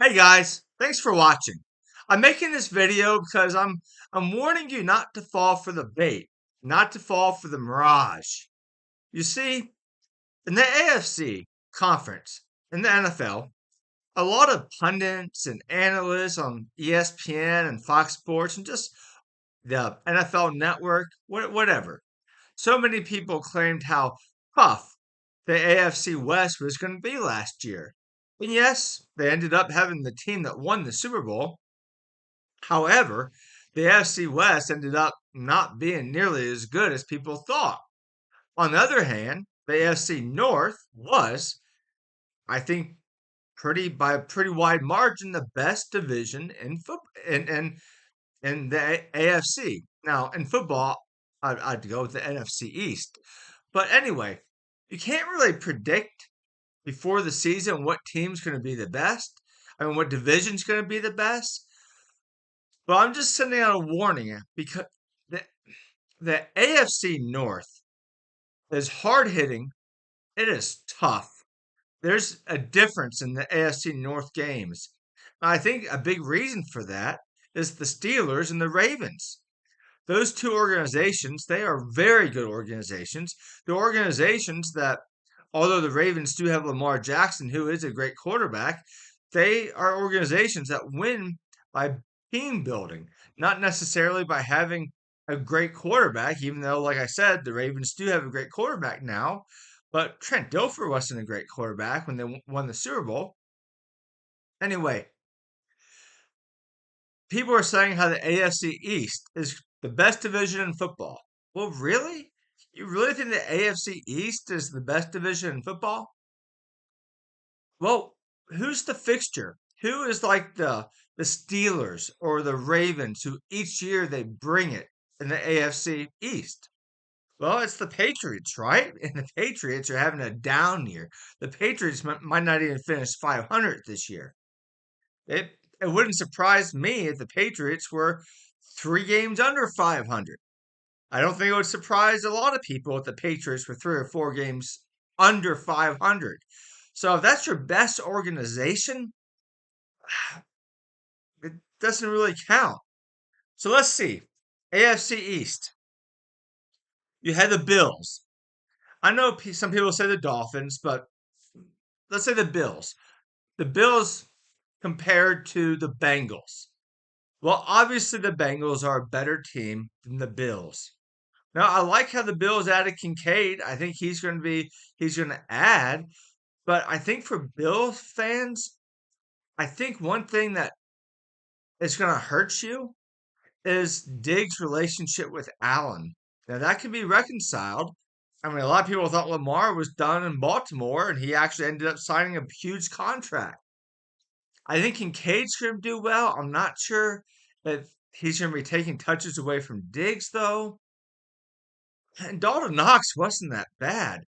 Hey guys, thanks for watching. I'm making this video because I'm warning you not to fall for the bait, not to fall for the mirage. You see, in the AFC conference, in the NFL, a lot of pundits and analysts on ESPN and Fox Sports and just the NFL network, whatever. So many people claimed how tough the AFC West was going to be last year. And yes, they ended up having the team that won the Super Bowl. However, the AFC West ended up not being nearly as good as people thought. On the other hand, the AFC North was, I think, pretty by a pretty wide margin, the best division in football in the AFC. Now, in football, I'd go with the NFC East. But anyway, you can't really predict before the season what team's going to be the best. I mean, what division's going to be the best. But I'm just sending out a warning because the, the AFC North is hard hitting. It is tough. There's a difference in the AFC North games. I think a big reason for that is the Steelers and the Ravens. Those two organizations, they are very good organizations. The organizations that, although the Ravens do have Lamar Jackson, who is a great quarterback, they are organizations that win by team building, not necessarily by having a great quarterback, even though, like I said, the Ravens do have a great quarterback now. But Trent Dilfer wasn't a great quarterback when they won the Super Bowl. Anyway, people are saying how the AFC East is the best division in football. Well, really? You really think the AFC East is the best division in football? Well, who's the fixture? Who is like the Steelers or the Ravens who each year they bring it in the AFC East? Well, it's the Patriots, right? And the Patriots are having a down year. The Patriots might not even finish 500 this year. It wouldn't surprise me if the Patriots were 3 games under 500. I don't think it would surprise a lot of people if the Patriots were 3 or 4 games under 500. So if that's your best organization, it doesn't really count. So let's see. AFC East. You had the Bills. I know some people say the Dolphins, but let's say the Bills. The Bills compared to the Bengals. Well, obviously the Bengals are a better team than the Bills. Now, I like how the Bills added Kincaid. I think he's going to add, but I think for Bills fans, I think one thing that is going to hurt you is Diggs' relationship with Allen. Now, that can be reconciled. I mean, a lot of people thought Lamar was done in Baltimore, and he actually ended up signing a huge contract. I think Kincaid's going to do well. I'm not sure if he's going to be taking touches away from Diggs, though. And Dalton Knox wasn't that bad.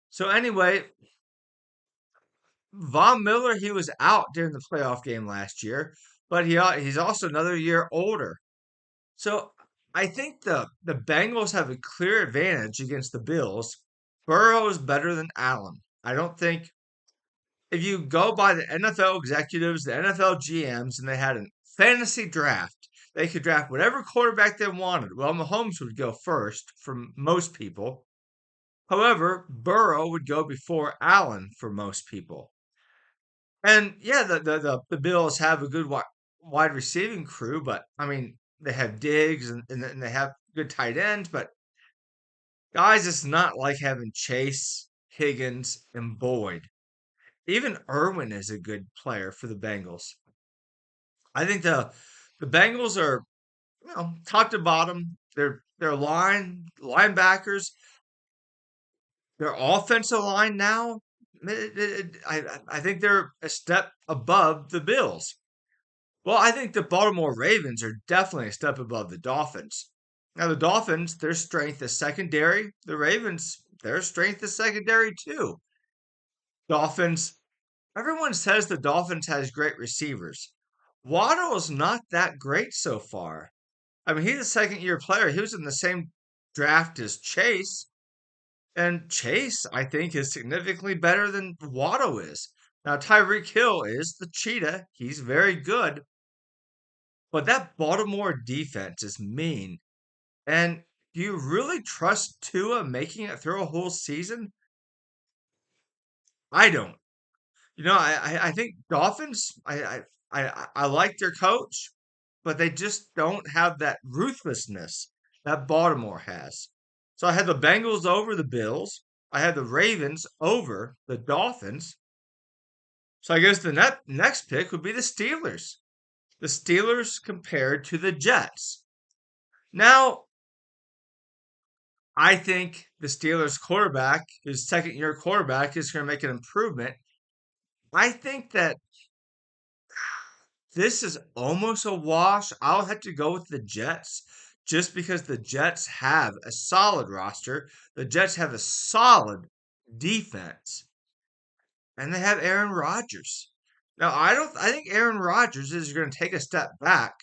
So, anyway, Von Miller, he was out during the playoff game last year, but he's also another year older. So I think the Bengals have a clear advantage against the Bills. Burrow is better than Allen. I don't think if you go by the NFL executives, the NFL GMs, and they had a fantasy draft, they could draft whatever quarterback they wanted. Well, Mahomes would go first for most people. However, Burrow would go before Allen for most people. And yeah, the Bills have a good wide receiving crew, but I mean, they have Diggs and they have good tight ends, but guys, it's not like having Chase, Higgins, and Boyd. Even Irwin is a good player for the Bengals. I think the Bengals are, top to bottom. Their linebackers, their offensive line now. I think they're a step above the Bills. Well, I think the Baltimore Ravens are definitely a step above the Dolphins. Now, the Dolphins, their strength is secondary. The Ravens, their strength is secondary too. Dolphins, everyone says the Dolphins has great receivers. Waddle's not that great so far. I mean, he's a second year player. He was in the same draft as Chase. And Chase, I think, is significantly better than Waddle is. Now, Tyreek Hill is the cheetah. He's very good. But that Baltimore defense is mean. And do you really trust Tua making it through a whole season? I don't. I think Dolphins. I like their coach, but they just don't have that ruthlessness that Baltimore has. So I had the Bengals over the Bills. I had the Ravens over the Dolphins. So I guess the next pick would be the Steelers. The Steelers compared to the Jets. Now, I think the Steelers quarterback, his second year quarterback, is going to make an improvement. I think that this is almost a wash. I'll have to go with the Jets just because the Jets have a solid roster. The Jets have a solid defense, and they have Aaron Rodgers. Now, I think Aaron Rodgers is going to take a step back.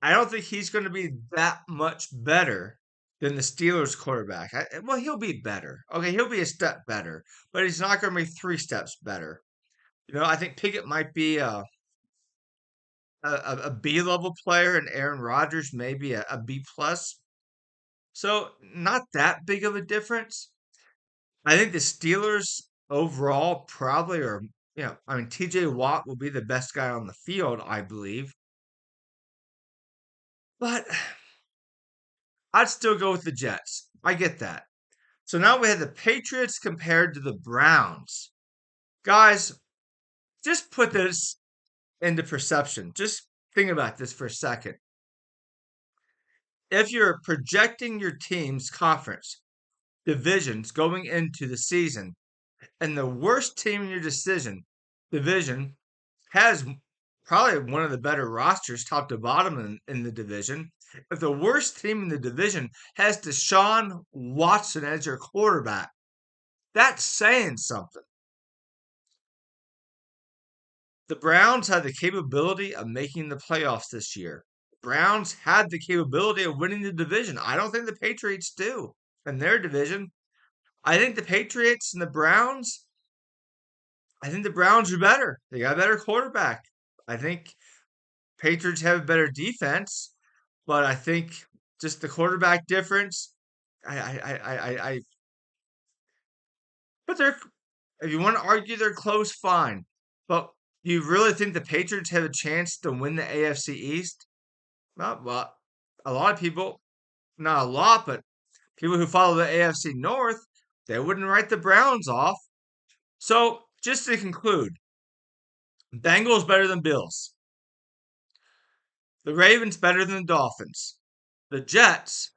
I don't think he's going to be that much better than the Steelers quarterback. Well, he'll be better. Okay, he'll be a step better, but he's not going to be 3 steps better. I think Pickett might be a B level player, and Aaron Rodgers maybe a B plus. So not that big of a difference. I think the Steelers overall probably are. I mean, T.J. Watt will be the best guy on the field, I believe, but I'd still go with the Jets. I get that. So now we have the Patriots compared to the Browns. Guys, just put this into perception. Just think about this for a second. If you're projecting your team's conference divisions going into the season, and the worst team in your division has probably one of the better rosters, top to bottom in the division. If the worst team in the division has Deshaun Watson as your quarterback, that's saying something. The Browns had the capability of making the playoffs this year. Browns had the capability of winning the division. I don't think the Patriots do in their division. I think the Patriots and the Browns, I think the Browns are better. They got a better quarterback. I think Patriots have a better defense, but I think just the quarterback difference. I but they're if you want to argue they're close, fine. But do you really think the Patriots have a chance to win the AFC East? Well, a lot of people, not a lot, but people who follow the AFC North, they wouldn't write the Browns off. So, just to conclude, Bengals better than Bills. The Ravens better than the Dolphins. The Jets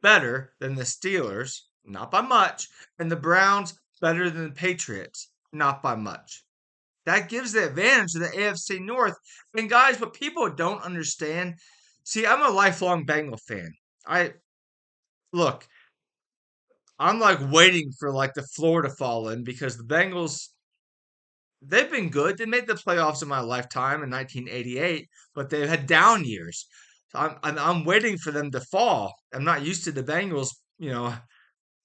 better than the Steelers, not by much, and the Browns better than the Patriots, not by much. That gives the advantage to the AFC North. And guys, what people don't understand, see, I'm a lifelong Bengal fan. I look, I'm like waiting for like the floor to fall in because the Bengals, they've been good. They made the playoffs in my lifetime in 1988, but they've had down years. So I'm waiting for them to fall. I'm not used to the Bengals,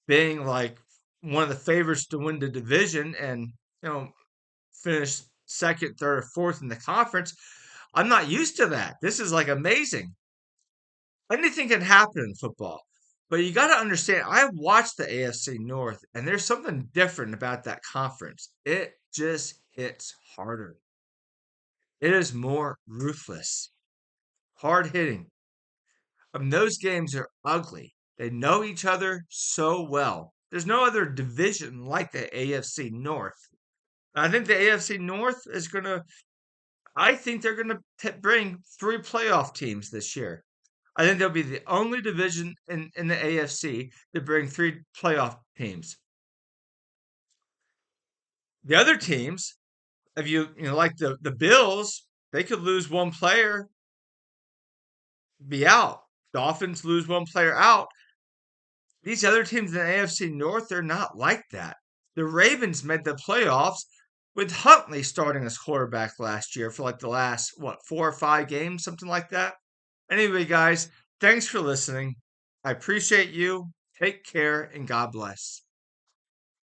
being like one of the favorites to win the division and finish second, third, or fourth in the conference. I'm not used to that. This is like amazing. Anything can happen in football. But you got to understand, I watched the AFC North, and there's something different about that conference. It just hits harder. It is more ruthless, hard hitting. And those games are ugly. They know each other so well. There's no other division like the AFC North. I think the AFC North is going to, I think they're going to bring 3 playoff teams this year. I think they'll be the only division in the AFC to bring 3 playoff teams. The other teams, if like the Bills, they could lose one player, be out. Dolphins lose one player out. These other teams in the AFC North, they're not like that. The Ravens made the playoffs with Huntley starting as quarterback last year for like the last, 4 or 5 games, something like that. Anyway, guys, thanks for listening. I appreciate you. Take care and God bless.